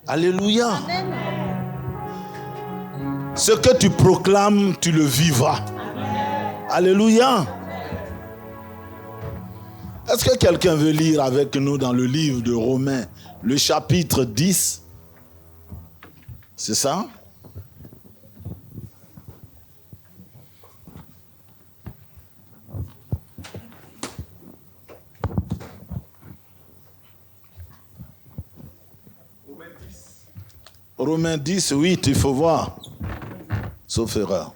Alléluia. Ce que tu proclames, tu le vivras. Alléluia. Est-ce que quelqu'un veut lire avec nous dans le livre de Romains, le chapitre 10? C'est ça? Romains 10, 8, il faut voir. Sauf erreur.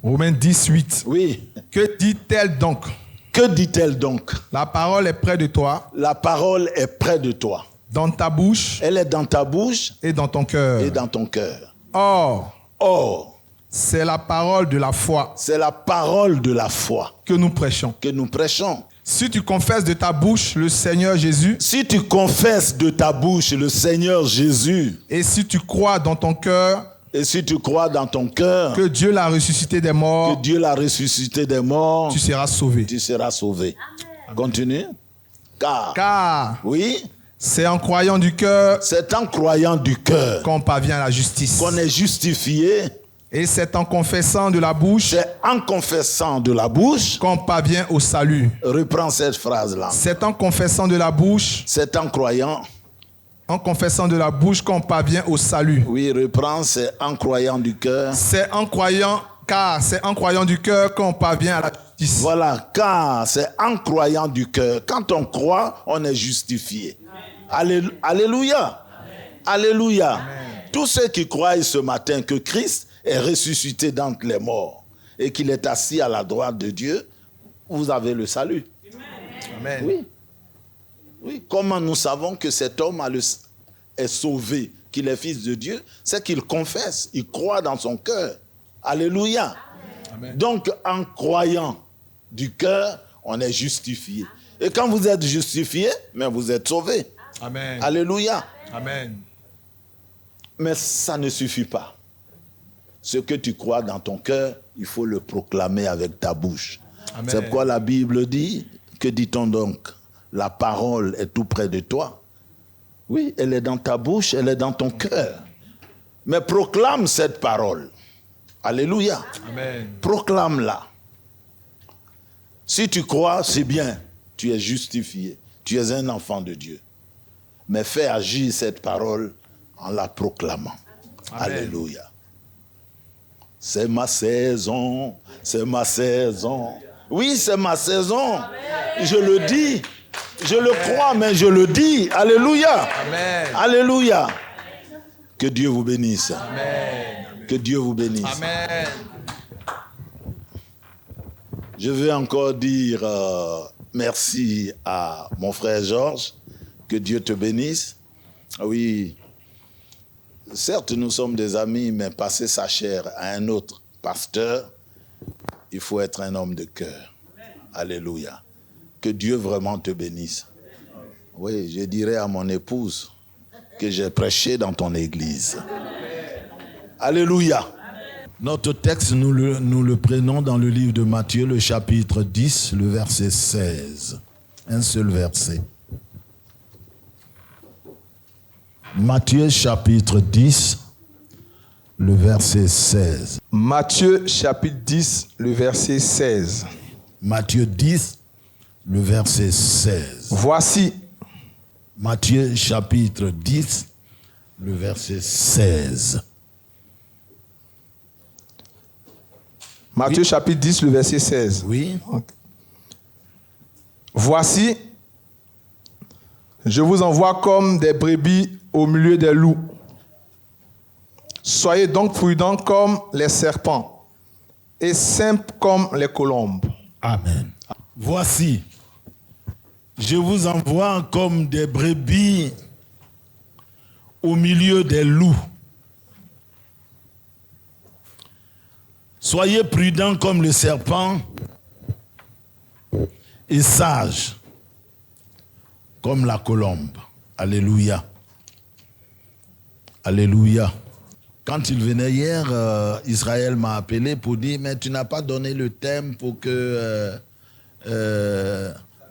Romains 10, 8. Oui. Que dit-elle donc? Que dit-elle donc? La parole est près de toi. La parole est près de toi. Dans ta bouche. Elle est dans ta bouche. Et dans ton cœur. Et dans ton cœur. Or, c'est la parole de la foi. C'est la parole de la foi. Que nous prêchons. Que nous prêchons. Si tu confesses de ta bouche le Seigneur Jésus. Si tu confesses de ta bouche le Seigneur Jésus. Et si tu crois dans ton cœur. Et si tu crois dans ton cœur. Que Dieu l'a ressuscité des morts. Que Dieu l'a ressuscité des morts. Tu seras sauvé. Tu seras sauvé. Amen. Continue. Car. Oui. C'est en croyant du cœur. C'est en croyant du cœur. Qu'on parvient à la justice. Qu'on est justifié. Et c'est en confessant de la bouche. C'est en confessant de la bouche. Qu'on parvient au salut. Reprends cette phrase-là. C'est en confessant de la bouche. C'est en croyant. En confessant de la bouche qu'on parvient au salut. Oui, reprends, c'est en croyant du cœur. C'est en croyant, car c'est en croyant du cœur qu'on parvient à la justice. Voilà, car c'est en croyant du cœur. Quand on croit, on est justifié. Alléluia. Amen. Alléluia. Amen. Tous ceux qui croient ce matin que Christ est ressuscité d'entre les morts et qu'il est assis à la droite de Dieu, vous avez le salut. Amen. Oui. Oui. Comment nous savons que cet homme est sauvé, qu'il est fils de Dieu? C'est qu'il confesse, il croit dans son cœur. Alléluia. Amen. Donc, en croyant du cœur, on est justifié. Et quand vous êtes justifié, mais vous êtes sauvé. Amen. Alléluia. Amen. Mais ça ne suffit pas. Ce que tu crois dans ton cœur, il faut le proclamer avec ta bouche. Amen. C'est pourquoi la Bible dit, que dit-on donc? La parole est tout près de toi. Oui, elle est dans ta bouche, elle est dans ton cœur. Mais proclame cette parole. Alléluia. Amen. Proclame-la. Si tu crois, c'est bien. Tu es justifié. Tu es un enfant de Dieu. Mais fais agir cette parole en la proclamant. Amen. Alléluia. C'est ma saison, c'est ma saison. Oui, c'est ma saison. Amen. Je le dis. Je le crois, mais je le dis. Alléluia. Amen. Alléluia. Que Dieu vous bénisse. Amen. Que Dieu vous bénisse. Amen. Je veux encore dire merci à mon frère Georges. Que Dieu te bénisse. Oui, certes, nous sommes des amis, mais passer sa chair à un autre pasteur, il faut être un homme de cœur. Alléluia. Que Dieu vraiment te bénisse. Oui, je dirais à mon épouse que j'ai prêché dans ton église. Alléluia. Notre texte, nous le prenons dans le livre de Matthieu, le chapitre 10, le verset 16. Un seul verset. Matthieu, chapitre 10, le verset 16. Matthieu, chapitre 10, le verset 16. Matthieu 10, le verset 16. Voici. Matthieu, chapitre 10, le verset 16. Matthieu, chapitre 10, le verset 16. Oui. Okay. Voici, je vous envoie comme des brebis au milieu des loups. Soyez donc prudents comme les serpents et simples comme les colombes. Amen. Voici, je vous envoie comme des brebis au milieu des loups. Soyez prudents comme le serpent et sages comme la colombe. Alléluia. Alléluia. Quand il venait hier, Israël m'a appelé pour dire, mais tu n'as pas donné le thème pour que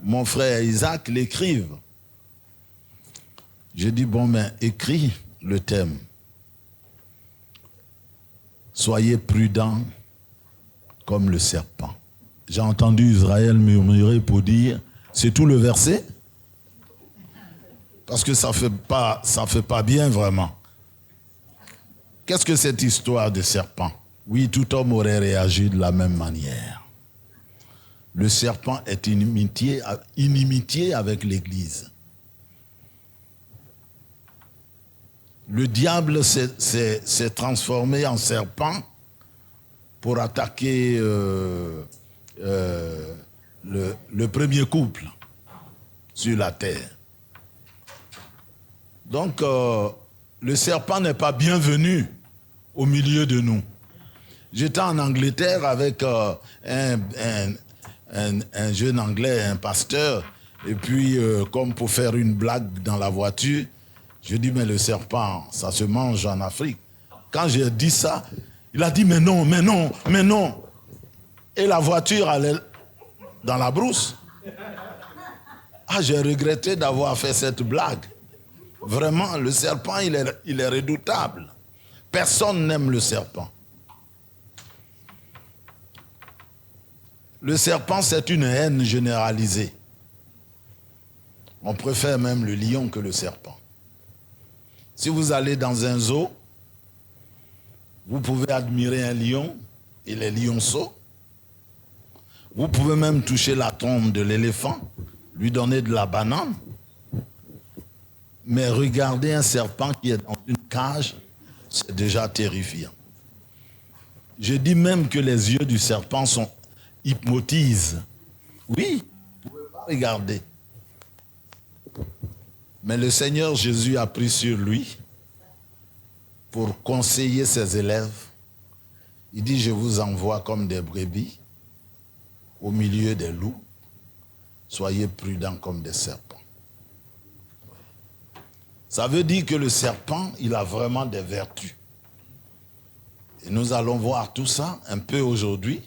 mon frère Isaac l'écrive. J'ai dit, bon, mais écris le thème. Soyez prudents comme le serpent. J'ai entendu Israël murmurer pour dire, c'est tout le verset? Parce que ça fait pas bien vraiment. Qu'est-ce que cette histoire de serpent? Oui, tout homme aurait réagi de la même manière. Le serpent est inimitié avec l'Église. Le diable s'est transformé en serpent pour attaquer le premier couple sur la terre. Donc, le serpent n'est pas bienvenu au milieu de nous. J'étais en Angleterre avec un jeune Anglais, un pasteur, et puis, comme pour faire une blague dans la voiture, je dis, mais le serpent, ça se mange en Afrique. Quand j'ai dit ça, il a dit, mais non, mais non, mais non. Et la voiture allait dans la brousse. Ah, j'ai regretté d'avoir fait cette blague. Vraiment, le serpent, il est redoutable. Personne n'aime le serpent. Le serpent, c'est une haine généralisée. On préfère même le lion que le serpent. Si vous allez dans un zoo, vous pouvez admirer un lion et les lionceaux. Vous pouvez même toucher la trompe de l'éléphant, lui donner de la banane. Mais regardez un serpent qui est dans une cage, c'est déjà terrifiant. Je dis même que les yeux du serpent hypnotisent. Oui, vous ne pouvez pas regarder. Mais le Seigneur Jésus a pris sur lui pour conseiller ses élèves. Il dit, je vous envoie comme des brebis au milieu des loups. Soyez prudents comme des serpents. Ça veut dire que le serpent, il a vraiment des vertus. Et nous allons voir tout ça un peu aujourd'hui.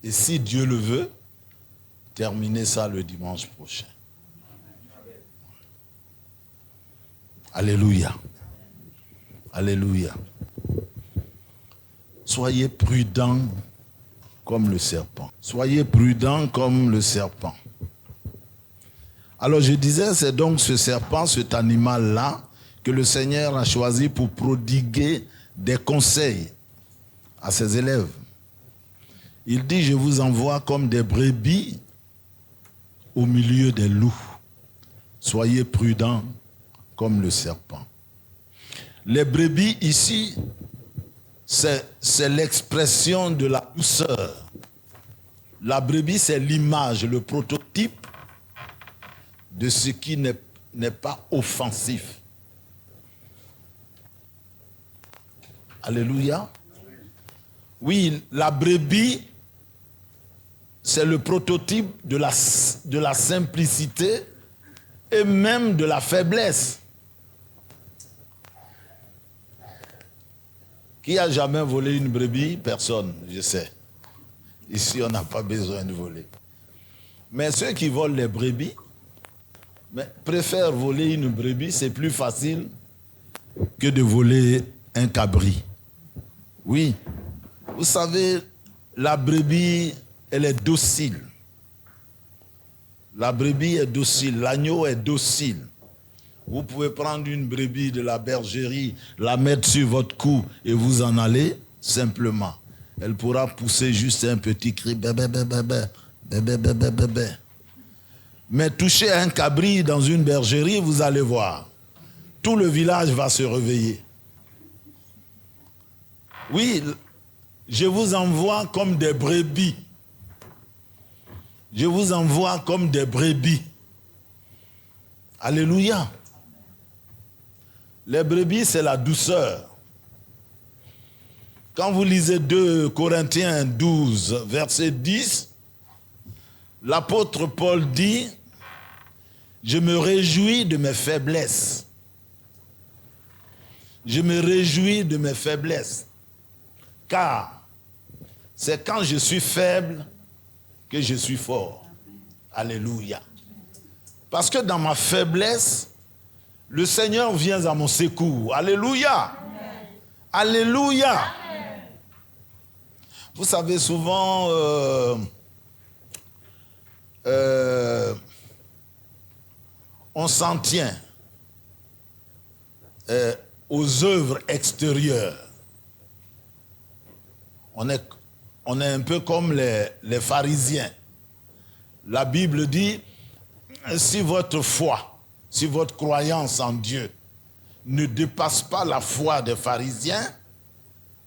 Et si Dieu le veut, terminer ça le dimanche prochain. Alléluia. Alléluia. Soyez prudents comme le serpent. Soyez prudents comme le serpent. Alors je disais, c'est donc ce serpent, cet animal-là, que le Seigneur a choisi pour prodiguer des conseils à ses élèves. Il dit, je vous envoie comme des brebis au milieu des loups. Soyez prudents comme le serpent. Les brebis ici, c'est l'expression de la douceur. La brebis, c'est l'image, le prototype de ce qui n'est pas offensif. Alléluia. Oui, la brebis, c'est le prototype de la simplicité et même de la faiblesse. Qui a jamais volé une brebis? Personne, je sais. Ici, on n'a pas besoin de voler. Mais ceux qui volent les brebis, préfèrent voler une brebis, c'est plus facile que de voler un cabri. Oui, vous savez, la brebis, elle est docile. La brebis est docile, l'agneau est docile. Vous pouvez prendre une brebis de la bergerie, la mettre sur votre cou et vous en allez simplement. Elle pourra pousser juste un petit cri, bébé, bébé, bébé, bébé, bébé. Mais toucher un cabri dans une bergerie, vous allez voir. Tout le village va se réveiller. Oui, je vous envoie comme des brebis. Je vous envoie comme des brebis. Alléluia. Les brebis, c'est la douceur. Quand vous lisez 2 Corinthiens 12, verset 10, l'apôtre Paul dit, je me réjouis de mes faiblesses. Je me réjouis de mes faiblesses, car c'est quand je suis faible que je suis fort. Alléluia. Parce que dans ma faiblesse, le Seigneur vient à mon secours. Alléluia. Alléluia. Vous savez, souvent, on s'en tient aux œuvres extérieures. On est un peu comme les pharisiens. La Bible dit, si votre foi, si votre croyance en Dieu ne dépasse pas la foi des pharisiens,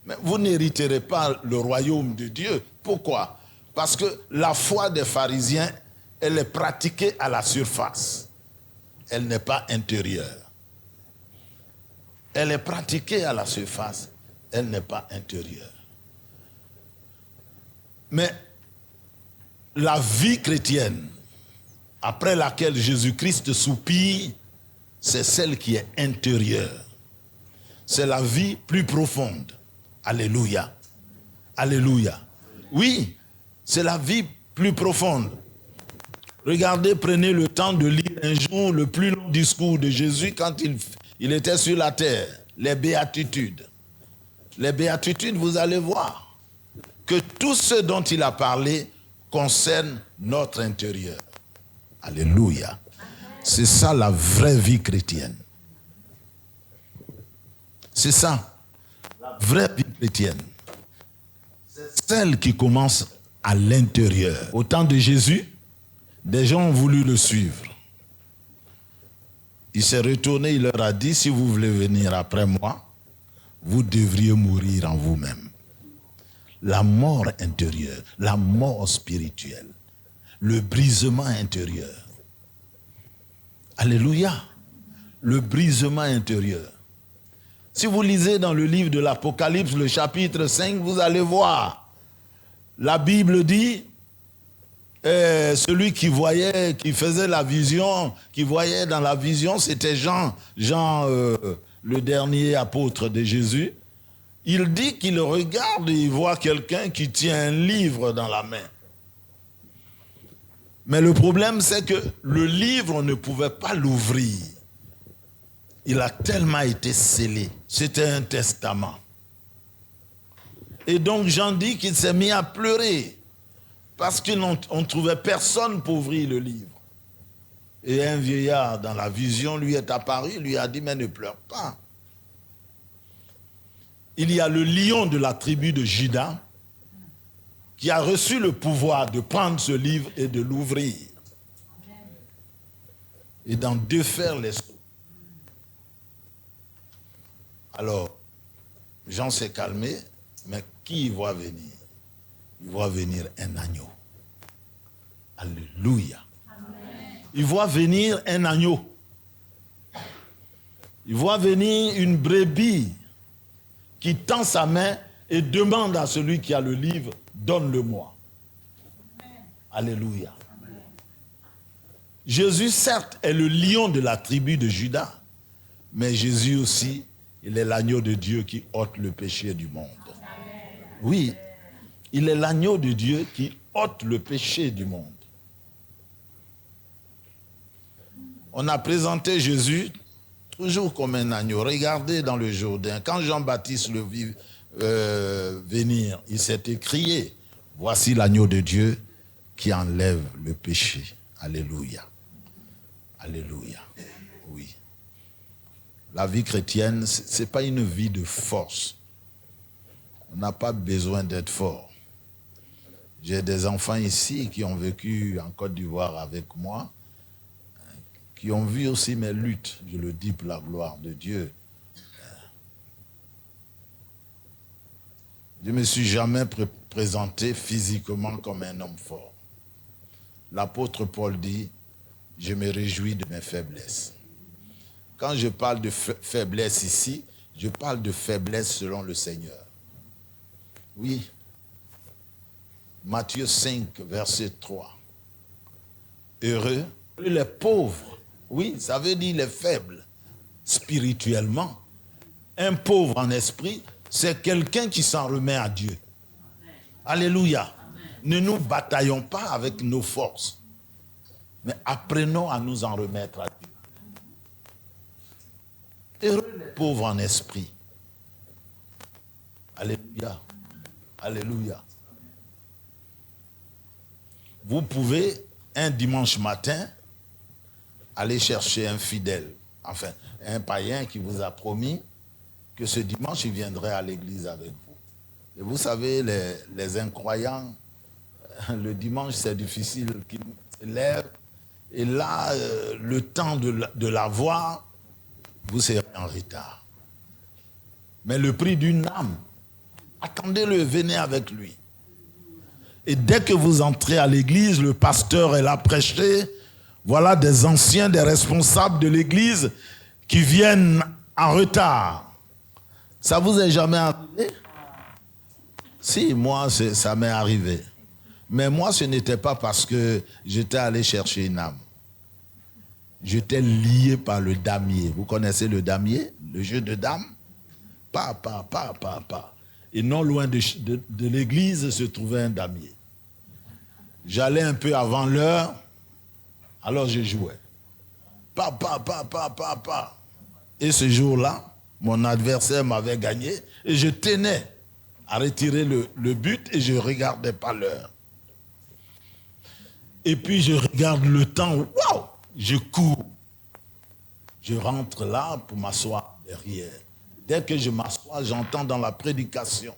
mais vous n'hériterez pas le royaume de Dieu. Pourquoi? Parce que la foi des pharisiens, elle est pratiquée à la surface. Elle n'est pas intérieure. Elle est pratiquée à la surface, elle n'est pas intérieure. Mais la vie chrétienne, après laquelle Jésus-Christ soupire, c'est celle qui est intérieure. C'est la vie plus profonde. Alléluia. Alléluia. Oui, c'est la vie plus profonde. Regardez, prenez le temps de lire un jour le plus long discours de Jésus quand il était sur la terre, les béatitudes. Les béatitudes, vous allez voir que tout ce dont il a parlé concerne notre intérieur. Alléluia. C'est ça la vraie vie chrétienne. C'est ça, la vraie vie chrétienne. C'est celle qui commence à l'intérieur. Au temps de Jésus, des gens ont voulu le suivre. Il s'est retourné, il leur a dit, si vous voulez venir après moi, vous devriez mourir en vous-même. La mort intérieure, la mort spirituelle, le brisement intérieur. Alléluia. Le brisement intérieur. Si vous lisez dans le livre de l'Apocalypse, le chapitre 5, vous allez voir. La Bible dit, celui qui voyait, qui faisait la vision, qui voyait dans la vision, c'était Jean, le dernier apôtre de Jésus. Il dit qu'il regarde et il voit quelqu'un qui tient un livre dans la main. Mais le problème, c'est que le livre ne pouvait pas l'ouvrir. Il a tellement été scellé. C'était un testament. Et donc Jean dit qu'il s'est mis à pleurer parce qu'on ne trouvait personne pour ouvrir le livre. Et un vieillard dans la vision lui est apparu, lui a dit, mais ne pleure pas. Il y a le lion de la tribu de Juda qui a reçu le pouvoir de prendre ce livre et de l'ouvrir. Et d'en défaire les sceaux. Alors, Jean s'est calmé, mais qui voit venir? Il voit venir un agneau. Alléluia. Amen. Il voit venir un agneau. Il voit venir une brebis qui tend sa main et demande à celui qui a le livre, donne-le-moi. Alléluia. Amen. Jésus, certes, est le lion de la tribu de Juda, mais Jésus aussi, il est l'agneau de Dieu qui ôte le péché du monde. Oui, il est l'agneau de Dieu qui ôte le péché du monde. On a présenté Jésus toujours comme un agneau. Regardez dans le Jourdain, quand Jean-Baptiste le vit venir, il s'est écrié, voici l'agneau de Dieu qui enlève le péché. Alléluia. Alléluia. Oui. La vie chrétienne, ce n'est pas une vie de force. On n'a pas besoin d'être fort. J'ai des enfants ici qui ont vécu en Côte d'Ivoire avec moi, qui ont vu aussi mes luttes, je le dis pour la gloire de Dieu. Je ne me suis jamais présenté physiquement comme un homme fort. L'apôtre Paul dit, je me réjouis de mes faiblesses. Quand je parle de faiblesse ici, je parle de faiblesse selon le Seigneur. Oui. Matthieu 5, verset 3. Heureux les pauvres. Oui, ça veut dire les faibles spirituellement. Un pauvre en esprit, c'est quelqu'un qui s'en remet à Dieu. Alléluia. Ne nous bataillons pas avec nos forces, mais apprenons à nous en remettre à Dieu. Heureux les pauvres en esprit. Alléluia. Alléluia. Vous pouvez, un dimanche matin, aller chercher un fidèle, enfin, un païen qui vous a promis que ce dimanche, il viendrait à l'église avec vous. Et vous savez, les incroyants, le dimanche, c'est difficile qu'ils se lèvent. Et là, le temps de la voir, vous serez en retard. Mais le prix d'une âme, attendez-le, venez avec lui. Et dès que vous entrez à l'église, le pasteur est là prêché. Voilà des anciens, des responsables de l'église qui viennent en retard. Ça vous est jamais arrivé? Si, moi, ça m'est arrivé. Mais moi, ce n'était pas parce que j'étais allé chercher une âme. J'étais lié par le damier. Vous connaissez le damier? Le jeu de dames? Pas. Et non loin de l'église se trouvait un damier. J'allais un peu avant l'heure, alors je jouais. Pas. Et ce jour-là, mon adversaire m'avait gagné et je tenais à retirer le but et je ne regardais pas l'heure. Et puis je regarde le temps, waouh, je cours. Je rentre là pour m'asseoir derrière. Dès que je m'assois, j'entends dans la prédication.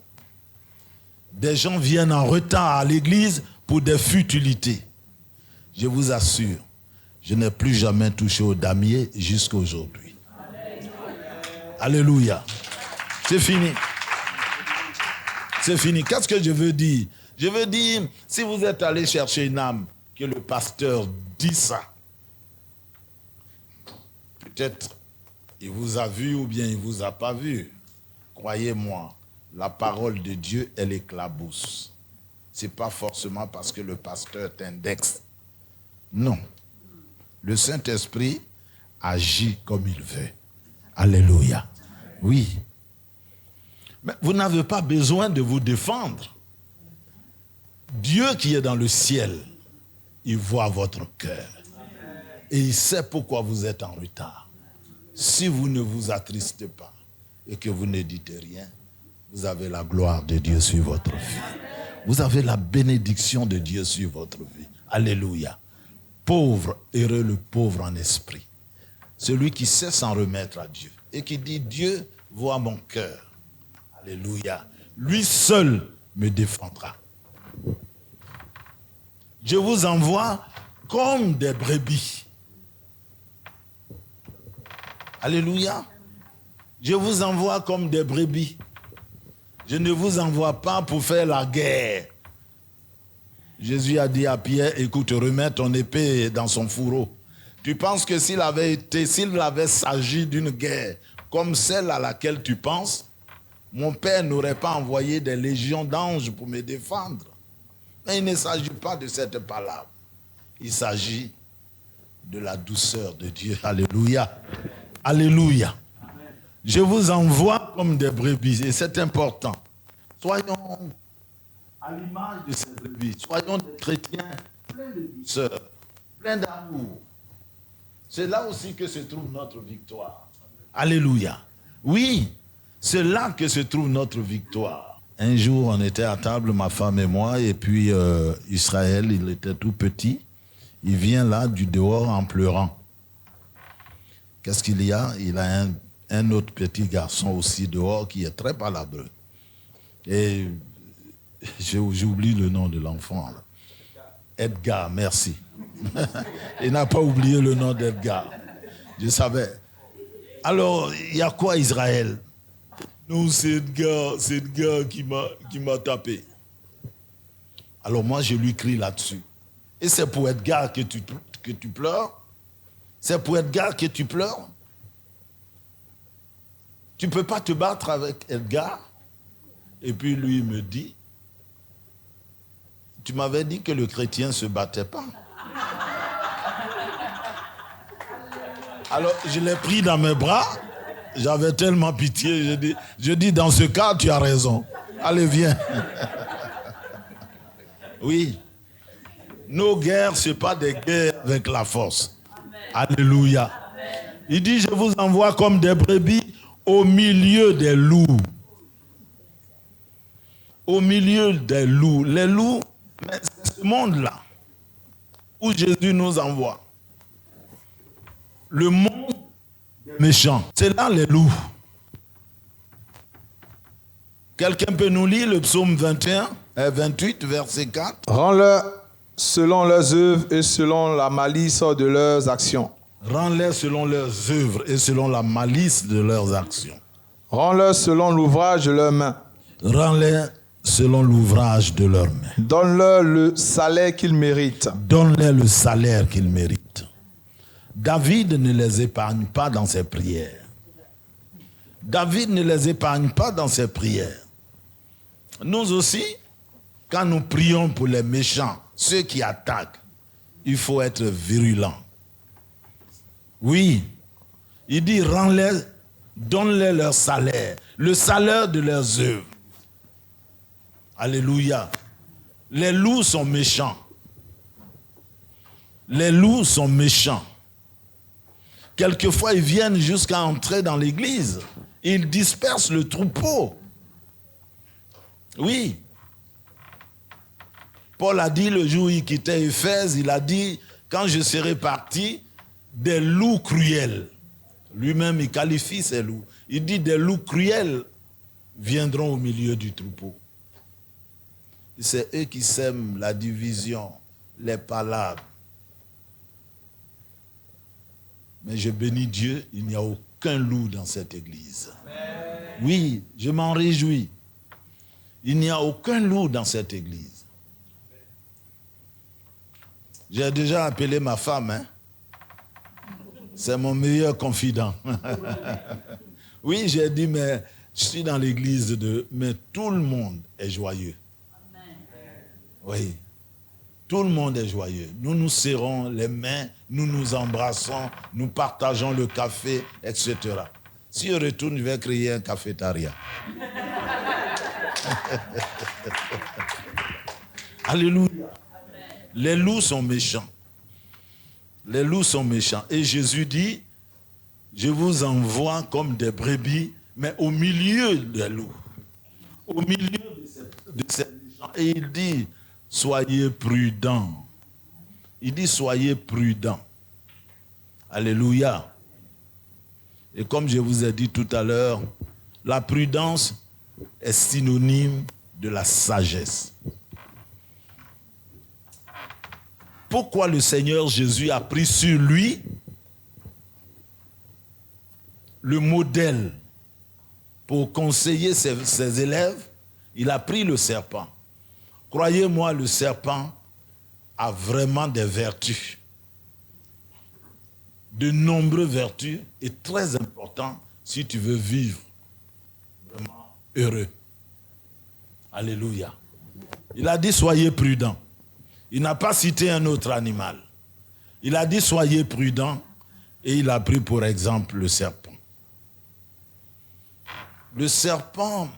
Des gens viennent en retard à l'église pour des futilités. Je vous assure, je n'ai plus jamais touché au damier jusqu'à aujourd'hui. Alléluia. C'est fini. C'est fini. Qu'est-ce que je veux dire? Je veux dire, si vous êtes allé chercher une âme, que le pasteur dit ça, peut-être il vous a vu ou bien il ne vous a pas vu. Croyez-moi, la parole de Dieu, elle éclabousse. Ce n'est pas forcément parce que le pasteur t'indexe. Non. Le Saint-Esprit agit comme il veut. Alléluia. Oui. Mais vous n'avez pas besoin de vous défendre. Dieu qui est dans le ciel, il voit votre cœur. Et il sait pourquoi vous êtes en retard. Si vous ne vous attristez pas et que vous ne dites rien, vous avez la gloire de Dieu sur votre vie. Vous avez la bénédiction de Dieu sur votre vie. Alléluia. Pauvre, heureux le pauvre en esprit. Celui qui sait s'en remettre à Dieu et qui dit, Dieu voit mon cœur. Alléluia. Lui seul me défendra. Je vous envoie comme des brebis. Alléluia. Je vous envoie comme des brebis. Je ne vous envoie pas pour faire la guerre. Jésus a dit à Pierre, écoute, remets ton épée dans son fourreau. Tu penses que s'il avait s'agi d'une guerre comme celle à laquelle tu penses, mon Père n'aurait pas envoyé des légions d'anges pour me défendre. Mais il ne s'agit pas de cette parole. Il s'agit de la douceur de Dieu. Alléluia. Alléluia. Je vous envoie comme des brebis et c'est important. Soyons à l'image de ces brebis. Soyons des chrétiens pleins de douceur, pleins d'amour. C'est là aussi que se trouve notre victoire. Alléluia. Oui, c'est là que se trouve notre victoire. Un jour, on était à table, ma femme et moi, et puis Israël, il était tout petit. Il vient là du dehors en pleurant. Qu'est-ce qu'il y a? Il a un autre petit garçon aussi dehors qui est très palabreux. Et j'oublie le nom de l'enfant. Edgar, merci. Il n'a pas oublié le nom d'Edgar. Je savais. Alors, il y a quoi Israël? Non, c'est Edgar qui m'a tapé. Alors moi, je lui crie là-dessus. Et c'est pour Edgar que tu pleures? C'est pour Edgar que tu pleures? Tu ne peux pas te battre avec Edgar? Et puis lui me dit, tu m'avais dit que le chrétien ne se battait pas. Alors je l'ai pris dans mes bras J'avais tellement pitié, je dis, dans ce cas, tu as raison. Allez, viens. Oui. Nos guerres, ce n'est pas des guerres avec la force. Alléluia. Il dit, je vous envoie comme des brebis au milieu des loups. Au milieu des loups. Les loups, mais c'est ce monde-là où Jésus nous envoie. Le monde des méchants. C'est là les loups. Quelqu'un peut nous lire le psaume 28, verset 4. Rends-leur selon leurs œuvres et selon la malice de leurs actions. Rends-les selon leurs œuvres et selon la malice de leurs actions. Rends-leur selon l'ouvrage de leurs mains. Rends-les selon l'ouvrage de leurs mains. Donne-leur le salaire qu'ils méritent. Donne-les le salaire qu'ils méritent. David ne les épargne pas dans ses prières. David ne les épargne pas dans ses prières. Nous aussi, quand nous prions pour les méchants, ceux qui attaquent, il faut être virulent. Oui, il dit, rends-les, donne-les leur salaire, le salaire de leurs œuvres. Alléluia. Les loups sont méchants. Les loups sont méchants. Quelquefois, ils viennent jusqu'à entrer dans l'église. Ils dispersent le troupeau. Oui. Paul a dit le jour où il quittait Éphèse, il a dit, quand je serai parti, des loups cruels. Lui-même, il qualifie ces loups. Il dit, des loups cruels viendront au milieu du troupeau. C'est eux qui sèment la division, les palabres. Mais je bénis Dieu, il n'y a aucun loup dans cette église. Oui, je m'en réjouis. Il n'y a aucun loup dans cette église. J'ai déjà appelé ma femme, hein. C'est mon meilleur confident. Oui, j'ai dit, mais je suis dans l'église mais tout le monde est joyeux. Oui, tout le monde est joyeux. Nous nous serrons les mains, nous nous embrassons, nous partageons le café, etc. Si je retourne, je vais créer un cafétéria. Alléluia. Les loups sont méchants. Les loups sont méchants. Et Jésus dit, je vous envoie comme des brebis, mais au milieu des loups. Au milieu de ces méchants. Et il dit, soyez prudents. Il dit, soyez prudents. Alléluia. Et comme je vous ai dit tout à l'heure, la prudence est synonyme de la sagesse. Pourquoi le Seigneur Jésus a pris sur lui le modèle pour conseiller ses élèves? Il a pris le serpent. Croyez-moi, le serpent a vraiment des vertus. De nombreuses vertus et très important si tu veux vivre vraiment heureux. Alléluia. Il a dit soyez prudents. Il n'a pas cité un autre animal. Il a dit soyez prudents et il a pris pour exemple le serpent. Le serpent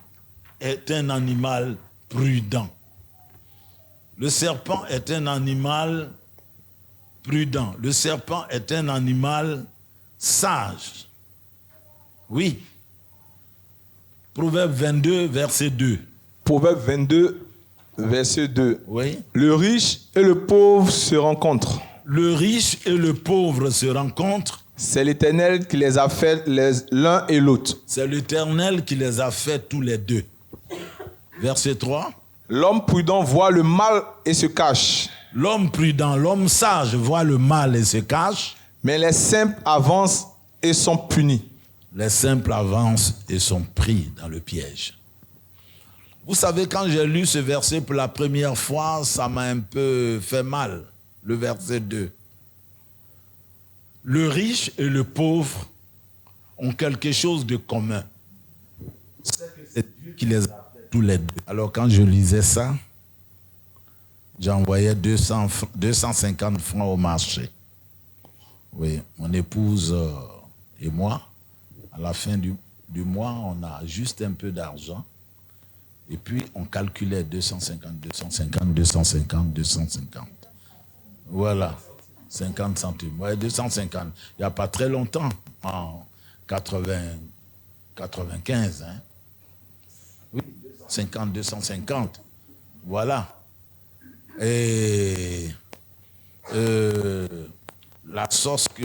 est un animal prudent. Le serpent est un animal prudent. Le serpent est un animal sage. Oui. Proverbe 22, verset 2. Proverbe 22, verset 2. Oui. Le riche et le pauvre se rencontrent. Le riche et le pauvre se rencontrent. C'est l'Éternel qui les a fait l'un et l'autre. C'est l'Éternel qui les a fait tous les deux. Verset 3. L'homme prudent voit le mal et se cache. L'homme prudent, l'homme sage voit le mal et se cache. Mais les simples avancent et sont punis. Les simples avancent et sont pris dans le piège. Vous savez, quand j'ai lu ce verset pour la première fois, ça m'a un peu fait mal, le verset 2. Le riche et le pauvre ont quelque chose de commun. C'est Dieu qui les a fait tous les deux. Alors quand je lisais ça, j'envoyais 250 francs au marché. Oui, mon épouse et moi. À la fin du mois, on a juste un peu d'argent. Et puis, on calculait 250, 250, 250, 250. Voilà, 50 centimes. Ouais, 250. Il n'y a pas très longtemps, en 95. Hein. Oui, 50, 250. Voilà. Et la sauce que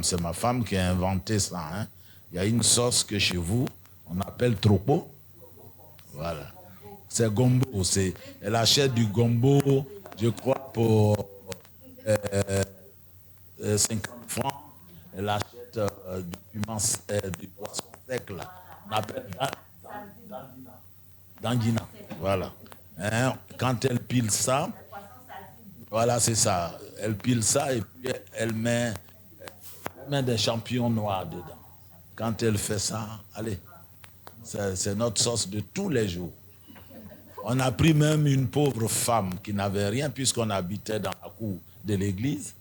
c'est ma femme qui a inventé ça. Hein. Il y a une sauce que chez vous, on appelle tropo. Voilà. C'est gombo. Elle achète du gombo, je crois, pour 50 francs. Elle achète du piment, du poisson sec, là. On appelle dandina. Voilà. Hein, quand elle pile ça, voilà, c'est ça. Elle pile ça et puis elle met des champignons noirs dedans. Quand elle fait ça, allez, c'est notre sauce de tous les jours. On a pris même une pauvre femme qui n'avait rien puisqu'on habitait dans la cour de l'église.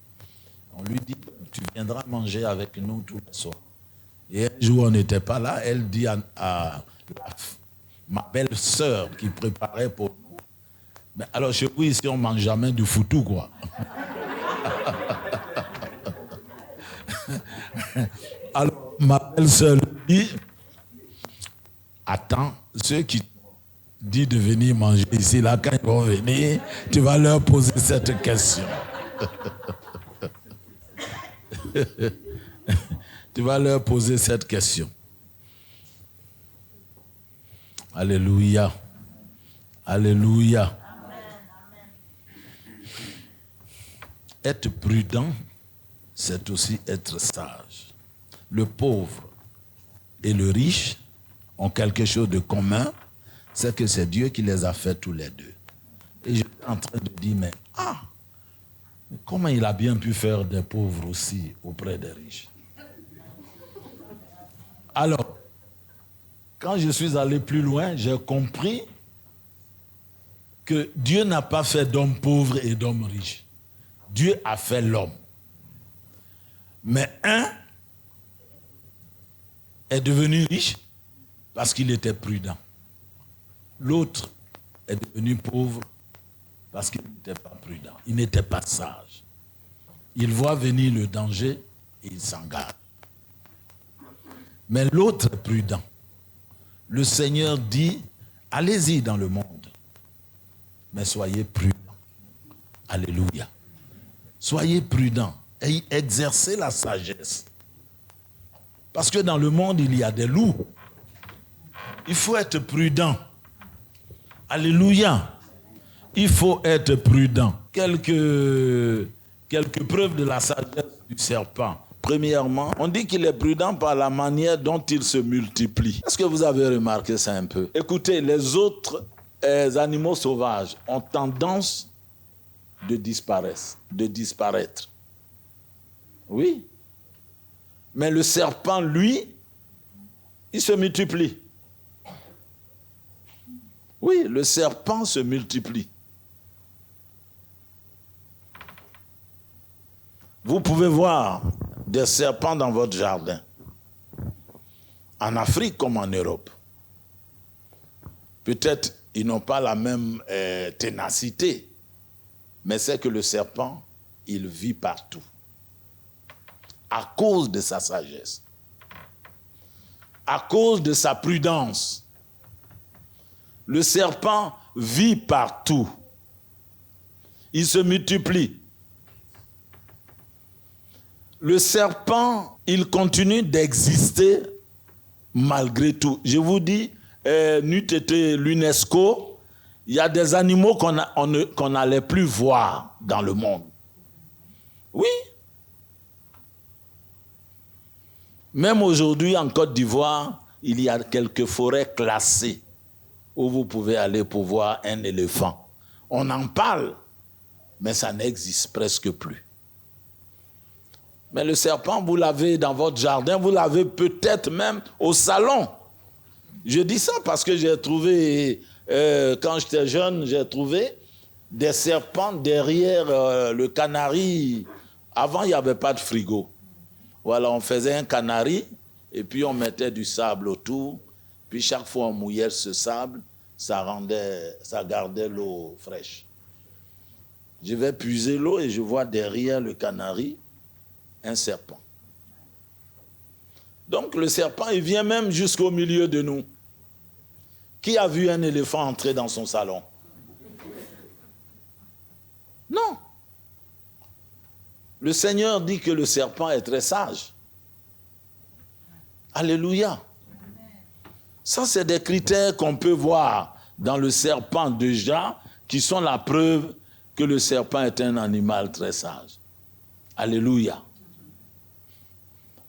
On lui dit, tu viendras manger avec nous tous les soirs. Et un jour, on n'était pas là. Elle dit à ma belle-sœur qui préparait pour nous, mais alors chez vous, ici, on ne mange jamais du foutou, quoi. Alors, ma belle-sœur dit, attends, ceux qui disent de venir manger ici, là, quand ils vont venir, tu vas leur poser cette question. Tu vas leur poser cette question. Alléluia. Alléluia. Être prudent, c'est aussi être sage. Le pauvre et le riche ont quelque chose de commun, c'est que c'est Dieu qui les a fait tous les deux. Et je suis en train de dire, mais comment il a bien pu faire des pauvres aussi auprès des riches? Alors, quand je suis allé plus loin, j'ai compris que Dieu n'a pas fait d'hommes pauvres et d'hommes riches. Dieu a fait l'homme. Mais un est devenu riche parce qu'il était prudent. L'autre est devenu pauvre parce qu'il n'était pas prudent. Il n'était pas sage. Il voit venir le danger et il s'engage. Mais l'autre est prudent. Le Seigneur dit, allez-y dans le monde, mais soyez prudents. Alléluia. Soyez prudents et exercez la sagesse. Parce que dans le monde, il y a des loups. Il faut être prudent. Alléluia. Il faut être prudent. Quelques preuves de la sagesse du serpent. Premièrement, on dit qu'il est prudent par la manière dont il se multiplie. Est-ce que vous avez remarqué ça un peu? Écoutez, les autres animaux sauvages ont tendance de disparaître. Oui. Mais le serpent, lui, il se multiplie. Oui, le serpent se multiplie. Vous pouvez voir des serpents dans votre jardin, en Afrique comme en Europe. Peut-être ils n'ont pas la même ténacité, mais c'est que le serpent, il vit partout, à cause de sa sagesse, à cause de sa prudence. Le serpent vit partout, il se multiplie. Le serpent, il continue d'exister malgré tout. Je vous dis, n'eût été l'UNESCO, il y a des animaux qu'on n'allait plus voir dans le monde. Oui. Même aujourd'hui, en Côte d'Ivoire, il y a quelques forêts classées où vous pouvez aller pour voir un éléphant. On en parle, mais ça n'existe presque plus. Mais le serpent, vous l'avez dans votre jardin, vous l'avez peut-être même au salon. Je dis ça parce que j'ai trouvé, quand j'étais jeune, j'ai trouvé des serpents derrière le canari. Avant, il n'y avait pas de frigo. Voilà, on faisait un canari et puis on mettait du sable autour, puis chaque fois on mouillait ce sable, ça gardait l'eau fraîche. Je vais puiser l'eau et je vois derrière le canari un serpent. Donc le serpent, il vient même jusqu'au milieu de nous. Qui a vu un éléphant entrer dans son salon? Non. Le Seigneur dit que le serpent est très sage. Alléluia. Ça, c'est des critères qu'on peut voir dans le serpent déjà, qui sont la preuve que le serpent est un animal très sage. Alléluia.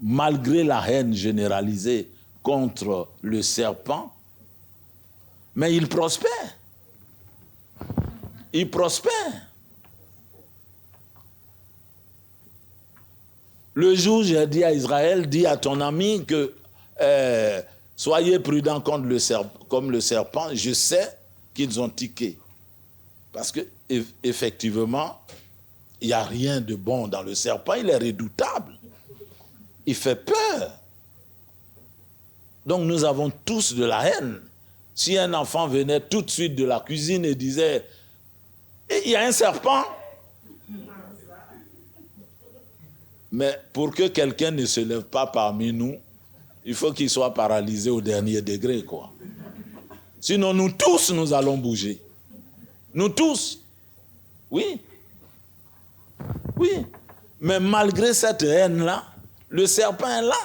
Malgré la haine généralisée contre le serpent, mais il prospère. Il prospère. Le jour où j'ai dit à Israël, dis à ton ami que soyez prudents contre comme le serpent, je sais qu'ils ont tiqué. Parce que effectivement, il n'y a rien de bon dans le serpent, il est redoutable. Il fait peur. Donc nous avons tous de la haine. Si un enfant venait tout de suite de la cuisine et disait « il y a un serpent », mais pour que quelqu'un ne se lève pas parmi nous, il faut qu'il soit paralysé au dernier degré, quoi. Sinon, nous tous, nous allons bouger. Nous tous. Oui. Oui. Mais malgré cette haine-là, le serpent est là.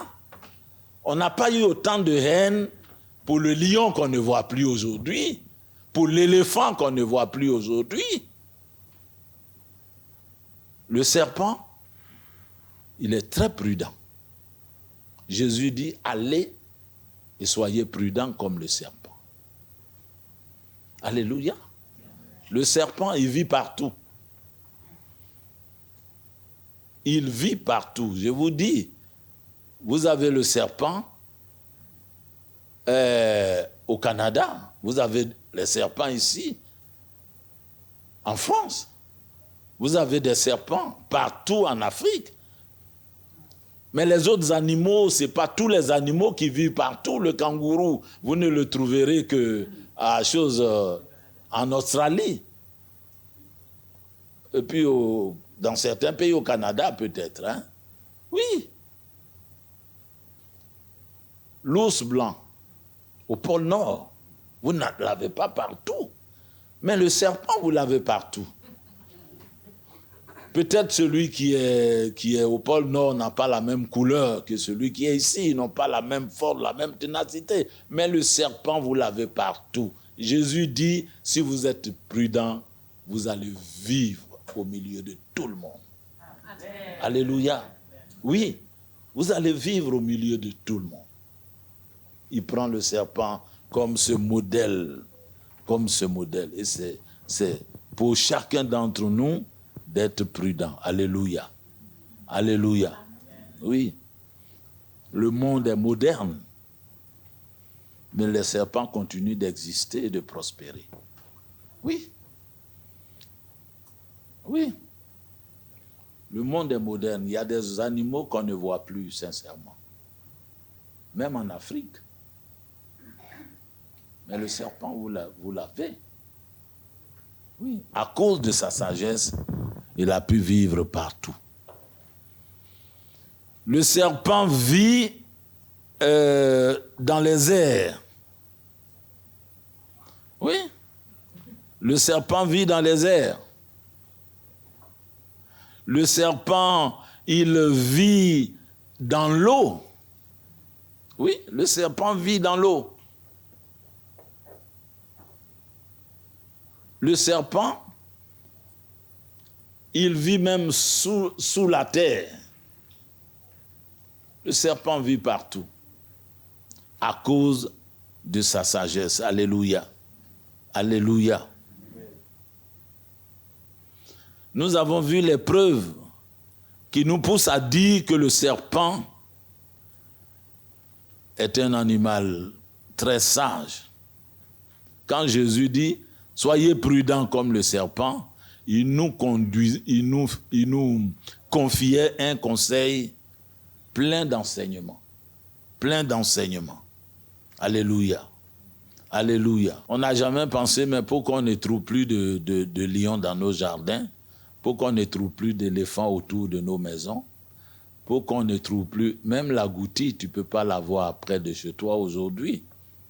On n'a pas eu autant de haine pour le lion qu'on ne voit plus aujourd'hui, pour l'éléphant qu'on ne voit plus aujourd'hui. Le serpent, il est très prudent. Jésus dit, allez et soyez prudents comme le serpent. Alléluia. Le serpent, il vit partout. Il vit partout. Je vous dis, vous avez le serpent au Canada. Vous avez les serpents ici, en France. Vous avez des serpents partout en Afrique. Mais les autres animaux, ce n'est pas tous les animaux qui vivent partout. Le kangourou, vous ne le trouverez que en Australie. Et puis dans certains pays au Canada peut-être. Hein? Oui. L'ours blanc au pôle Nord, vous ne l'avez pas partout. Mais le serpent, vous l'avez partout. Peut-être celui qui est au pôle Nord n'a pas la même couleur que celui qui est ici. Ils n'ont pas la même force, la même ténacité. Mais le serpent, vous l'avez partout. Jésus dit, si vous êtes prudents, vous allez vivre au milieu de tout le monde. Amen. Alléluia. Oui, vous allez vivre au milieu de tout le monde. Il prend le serpent comme ce modèle. Comme ce modèle. Et c'est pour chacun d'entre nous d'être prudent. Alléluia. Alléluia. Oui. Le monde est moderne. Mais les serpents continuent d'exister et de prospérer. Oui. Oui. Le monde est moderne. Il y a des animaux qu'on ne voit plus, sincèrement. Même en Afrique. Mais le serpent, vous l'avez. Oui. À cause de sa sagesse, il a pu vivre partout. Le serpent vit dans les airs. Oui. Le serpent vit dans les airs. Le serpent, il vit dans l'eau. Oui, le serpent vit dans l'eau. Le serpent, il vit même sous la terre. Le serpent vit partout à cause de sa sagesse. Alléluia. Alléluia. Nous avons vu les preuves qui nous poussent à dire que le serpent est un animal très sage. Quand Jésus dit « Soyez prudents comme le serpent », il nous confiait un conseil plein d'enseignements. plein d'enseignements. Alléluia. Alléluia. On n'a jamais pensé, mais pourquoi on ne trouve plus de lions dans nos jardins? Pourquoi on ne trouve plus d'éléphants autour de nos maisons? Pourquoi on ne trouve plus, même l'agouti, tu ne peux pas l'avoir près de chez toi aujourd'hui.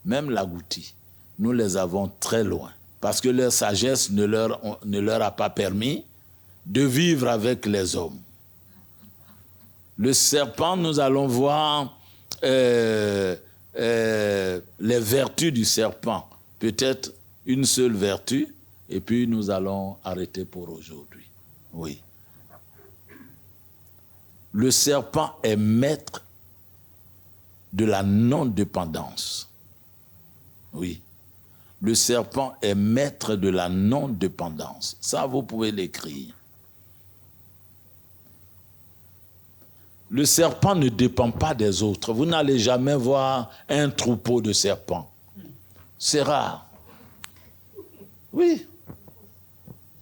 Même l'agouti, nous les avons très loin. Parce que leur sagesse ne leur a pas permis de vivre avec les hommes. Le serpent, nous allons voir les vertus du serpent. Peut-être une seule vertu, et puis nous allons arrêter pour aujourd'hui. Oui. Le serpent est maître de la non-dépendance. Oui. Le serpent est maître de la non-dépendance. Ça, vous pouvez l'écrire. Le serpent ne dépend pas des autres. Vous n'allez jamais voir un troupeau de serpents. C'est rare. Oui.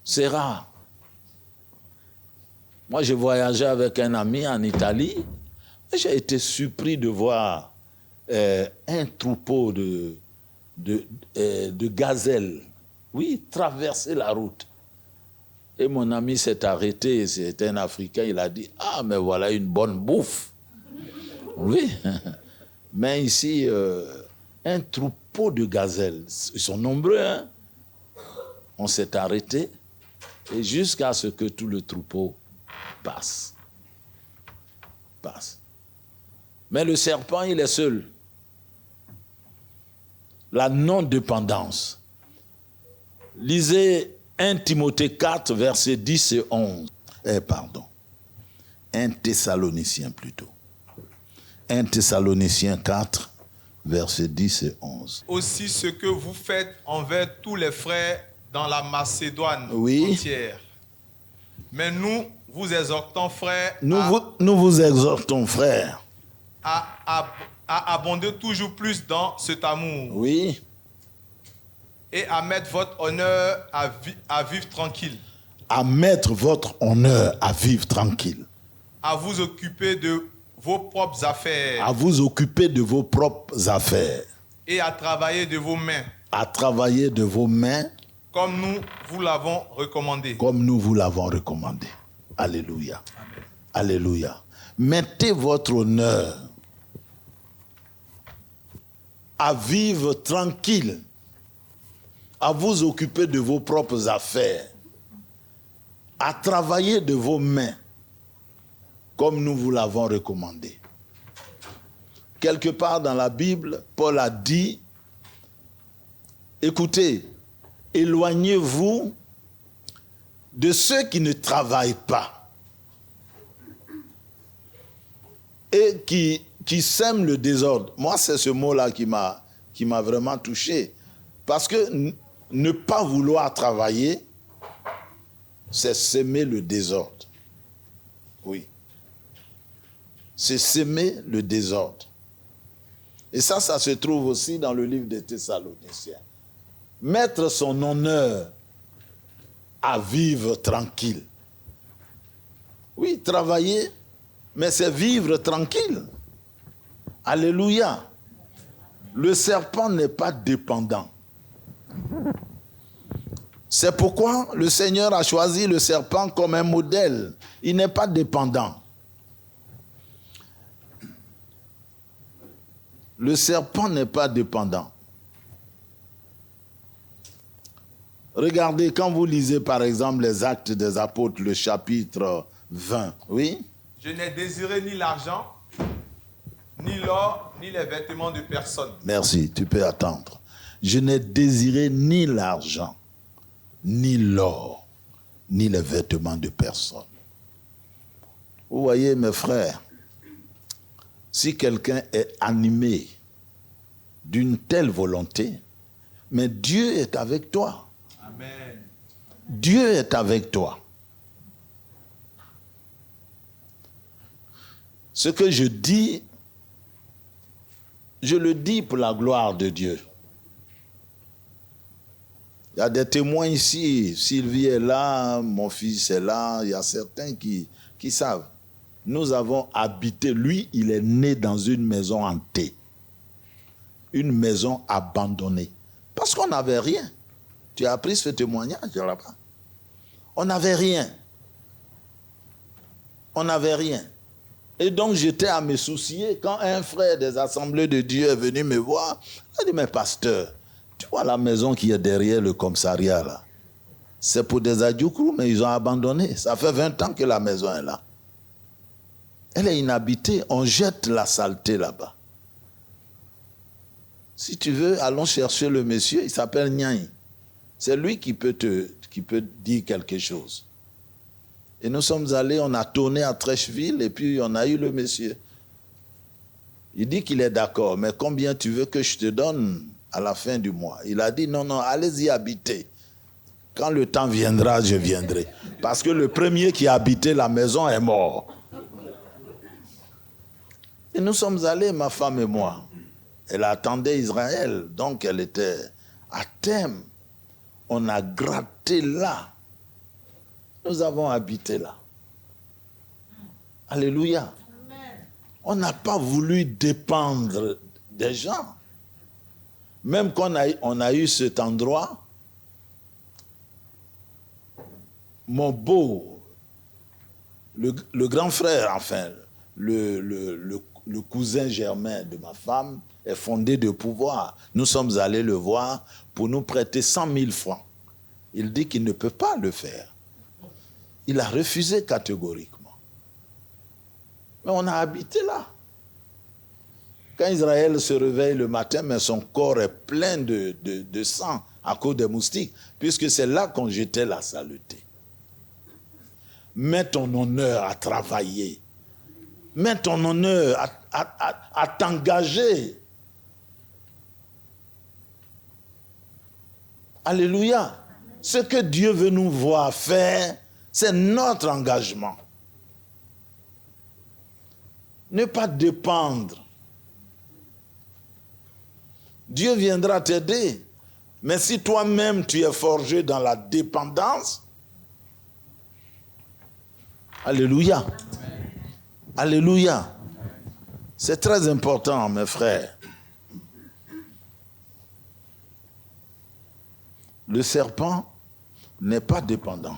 C'est rare. Moi, j'ai voyagé avec un ami en Italie. Et j'ai été surpris de voir un troupeau de gazelles. Oui, traverser la route. Et mon ami s'est arrêté, c'était un Africain, il a dit « Ah, mais voilà une bonne bouffe !» Oui, mais ici, un troupeau de gazelles, ils sont nombreux, hein? On s'est arrêté, et jusqu'à ce que tout le troupeau passe. Mais le serpent, il est seul. La non-dépendance. Lisez 1 Timothée 4, versets 10 et 11. 1 Thessaloniciens plutôt. 1 Thessaloniciens 4, versets 10 et 11. Aussi ce que vous faites envers tous les frères dans la Macédoine entière. Mais nous vous exhortons, frères, nous vous exhortons, frères, à abonder toujours plus dans cet amour. Oui. Et à mettre votre honneur à vivre tranquille. À mettre votre honneur à vivre tranquille. À vous occuper de vos propres affaires. À vous occuper de vos propres affaires. Et à travailler de vos mains. À travailler de vos mains. Comme nous vous l'avons recommandé. Comme nous vous l'avons recommandé. Alléluia. Amen. Alléluia. Mettez votre honneur à vivre tranquille, à vous occuper de vos propres affaires, à travailler de vos mains, comme nous vous l'avons recommandé. Quelque part dans la Bible, Paul a dit, écoutez, éloignez-vous de ceux qui ne travaillent pas et qui sèment le désordre. Moi, c'est ce mot-là qui m'a vraiment touché. Parce que ne pas vouloir travailler, c'est s'aimer le désordre. Oui. C'est s'aimer le désordre. Et ça se trouve aussi dans le livre des Thessaloniciens. Mettre son honneur à vivre tranquille. Oui, travailler, mais c'est vivre tranquille. Alléluia. Le serpent n'est pas dépendant. C'est pourquoi le Seigneur a choisi le serpent comme un modèle. Il n'est pas dépendant. Le serpent n'est pas dépendant. Regardez, quand vous lisez par exemple les Actes des Apôtres, le chapitre 20, oui? Je n'ai désiré ni l'argent, ni l'or, ni les vêtements de personne. Merci, tu peux attendre. Je n'ai désiré ni l'argent, ni l'or, ni les vêtements de personne. Vous voyez, mes frères, si quelqu'un est animé d'une telle volonté, mais Dieu est avec toi. Amen. Dieu est avec toi. Ce que je dis, je le dis pour la gloire de Dieu. Il y a des témoins ici. Sylvie est là, mon fils est là. Il y a certains qui savent. nous avons habité. Lui, il est né dans une maison hantée. Une maison abandonnée. Parce qu'on n'avait rien. Tu as appris ce témoignage là-bas. On n'avait rien. On n'avait rien. Et donc j'étais à me soucier quand un frère des assemblées de Dieu est venu me voir. Il a dit, mais pasteur, tu vois la maison qui est derrière le commissariat là. C'est pour des adjoukrous, mais ils ont abandonné. Ça fait 20 ans que la maison est là. Elle est inhabitée. On jette la saleté là-bas. Si tu veux, allons chercher le monsieur. Il s'appelle Niaï. C'est lui qui peut dire quelque chose. Et nous sommes allés, on a tourné à Trècheville et puis on a eu le monsieur. Il dit qu'il est d'accord, mais combien tu veux que je te donne à la fin du mois? Il a dit non, allez-y habiter. Quand le temps viendra, je viendrai. Parce que le premier qui habitait la maison est mort. Et nous sommes allés, ma femme et moi. Elle attendait Israël, donc elle était à thème. On a gratté là. Nous avons habité là. Alléluia. On n'a pas voulu dépendre des gens. Même quand on a eu cet endroit, mon beau, le grand frère, enfin, le cousin germain de ma femme est fondé de pouvoir. Nous sommes allés le voir pour nous prêter 100 000 francs. Il dit qu'il ne peut pas le faire. Il a refusé catégoriquement. Mais on a habité là. Quand Israël se réveille le matin, mais son corps est plein de sang à cause des moustiques, puisque c'est là qu'on jetait la saleté. Mets ton honneur à travailler. Mets ton honneur à t'engager. Alléluia. Ce que Dieu veut nous voir faire, c'est notre engagement. Ne pas dépendre. Dieu viendra t'aider. Mais si toi-même tu es forgé dans la dépendance, alléluia. Amen. Alléluia. C'est très important, mes frères. Le serpent n'est pas dépendant.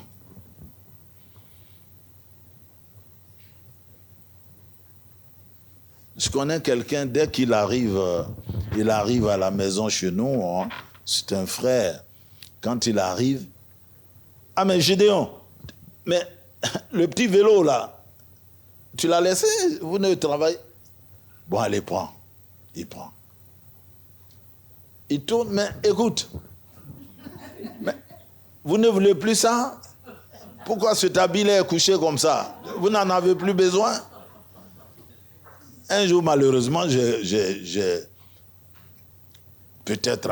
Je connais quelqu'un, dès qu'il arrive, à la maison chez nous, hein, c'est un frère. Quand il arrive, ah mais Gédéon, mais le petit vélo là, tu l'as laissé, vous ne travaillez. Bon, allez, prends. Il prend. Il tourne, mais écoute, mais vous ne voulez plus ça? Pourquoi cet habit est couché comme ça? Vous n'en avez plus besoin? Un jour, malheureusement, j'ai peut-être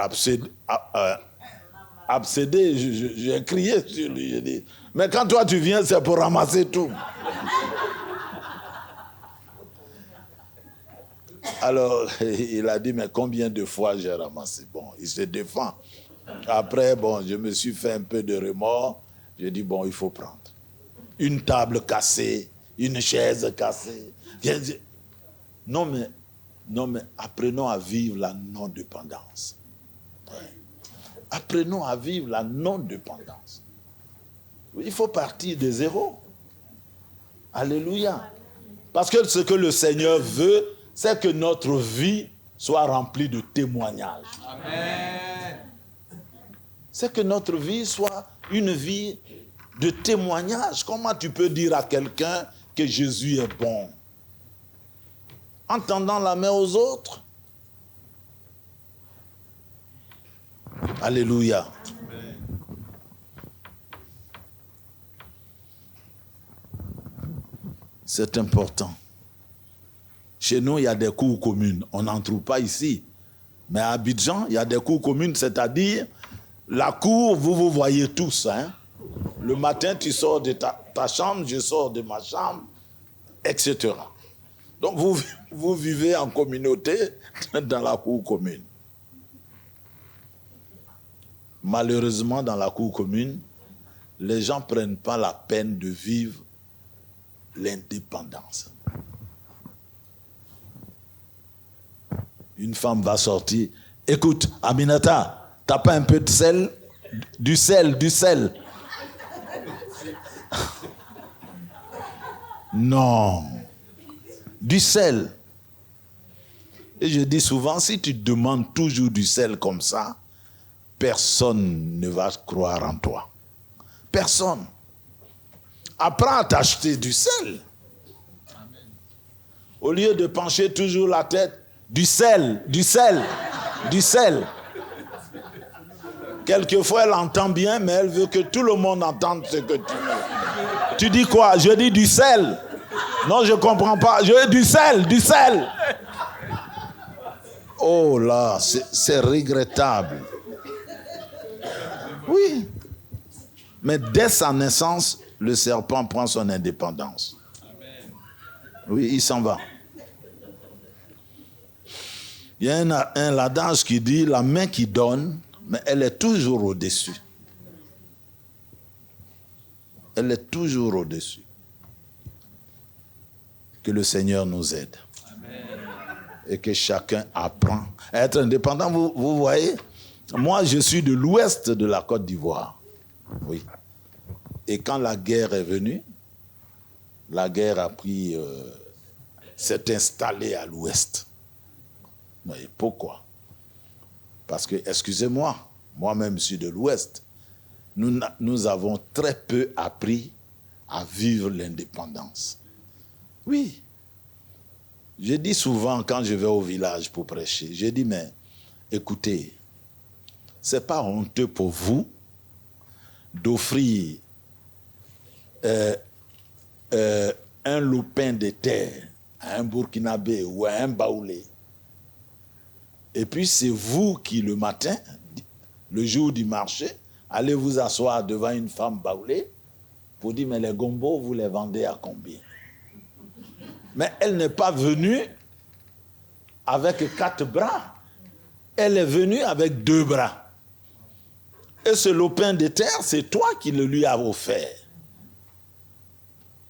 absédé, j'ai crié sur lui, j'ai dit, mais quand toi tu viens, c'est pour ramasser tout. Alors, il a dit, mais combien de fois j'ai ramassé? Bon, il se défend. Après, bon, je me suis fait un peu de remords. J'ai dit, bon, il faut prendre. Une table cassée, une chaise cassée. Non, mais apprenons à vivre la non-dépendance. Ouais. Apprenons à vivre la non-dépendance. Il faut partir de zéro. Alléluia. Parce que ce que le Seigneur veut, c'est que notre vie soit remplie de témoignages. Amen. C'est que notre vie soit une vie de témoignages. Comment tu peux dire à quelqu'un que Jésus est bon? En tendant la main aux autres. Alléluia. Amen. C'est important. Chez nous, il y a des cours communes. On n'en trouve pas ici. Mais à Abidjan, il y a des cours communes, c'est-à-dire, la cour, vous voyez tous. Hein? Le matin, tu sors de ta chambre, je sors de ma chambre, etc. Donc, vous vivez en communauté dans la cour commune. Malheureusement, dans la cour commune, les gens ne prennent pas la peine de vivre l'indépendance. Une femme va sortir. Écoute, Aminata, t'as pas un peu de sel? Du sel. Non. Du sel. Et je dis souvent, si tu demandes toujours du sel comme ça, personne ne va croire en toi. Personne. Apprends à t'acheter du sel. Amen. Au lieu de pencher toujours la tête, du sel. Quelquefois, elle entend bien, mais elle veut que tout le monde entende ce que tu dis. Tu dis quoi? Je dis du sel. Non, je ne comprends pas. Je dis du sel. Oh là, c'est regrettable. Oui. Mais dès sa naissance, le serpent prend son indépendance. Oui, il s'en va. Il y a un adage qui dit, la main qui donne, mais elle est toujours au-dessus. Elle est toujours au-dessus. Que le Seigneur nous aide. Amen. Et que chacun apprend à être indépendant. Vous voyez, moi je suis de l'ouest de la Côte d'Ivoire. Oui. Et quand la guerre est venue, la guerre a pris, s'est installée à l'ouest. Mais pourquoi? Parce que, excusez-moi, moi-même je suis de l'ouest. Nous avons très peu appris à vivre l'indépendance. Oui. Je dis souvent quand je vais au village pour prêcher, je dis, mais écoutez, c'est pas honteux pour vous d'offrir un lopin de terre à un Burkinabé ou à un Baoulé. Et puis c'est vous qui, le matin, le jour du marché, allez vous asseoir devant une femme Baoulé pour dire, mais les gombos, vous les vendez à combien? Mais elle n'est pas venue avec 4 bras. Elle est venue avec 2 bras. Et ce lopin de terre, c'est toi qui le lui as offert.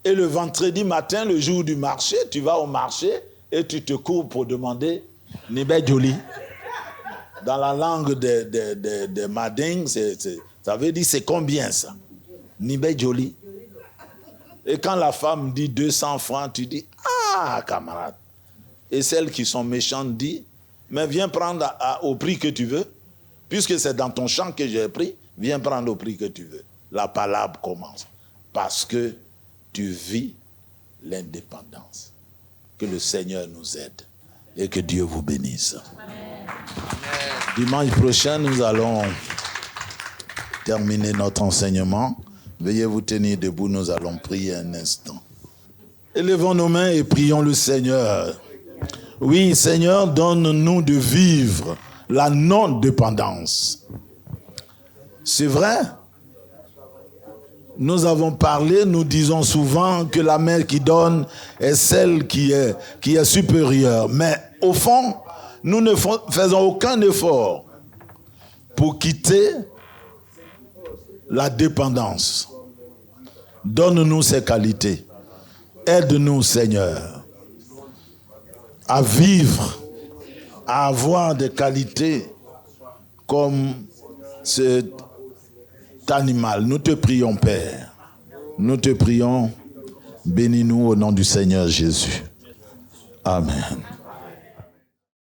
Et le vendredi matin, le jour du marché, tu vas au marché et tu te cours pour demander Nibé Joli. Dans la langue de Mading, ça veut dire c'est combien ça? Nibé Joli. Et quand la femme dit 200 francs, tu dis ah camarade. Et celles qui sont méchantes disent mais viens prendre au prix que tu veux. Puisque c'est dans ton champ que j'ai pris, viens prendre au prix que tu veux. La palabre commence. Parce que tu vis l'indépendance. Que le Seigneur nous aide et que Dieu vous bénisse. Amen. Dimanche prochain, nous allons terminer notre enseignement. Veuillez vous tenir debout, nous allons prier un instant. Élevons nos mains et prions le Seigneur. Oui, Seigneur, donne-nous de vivre la non-dépendance. C'est vrai. Nous avons parlé, nous disons souvent que la main qui donne est celle qui est supérieure. Mais au fond, nous ne faisons aucun effort pour quitter la dépendance. Donne-nous ces qualités. Aide-nous, Seigneur, à vivre, à avoir des qualités comme cet animal. Nous te prions, Père. Nous te prions. Bénis-nous au nom du Seigneur Jésus. Amen.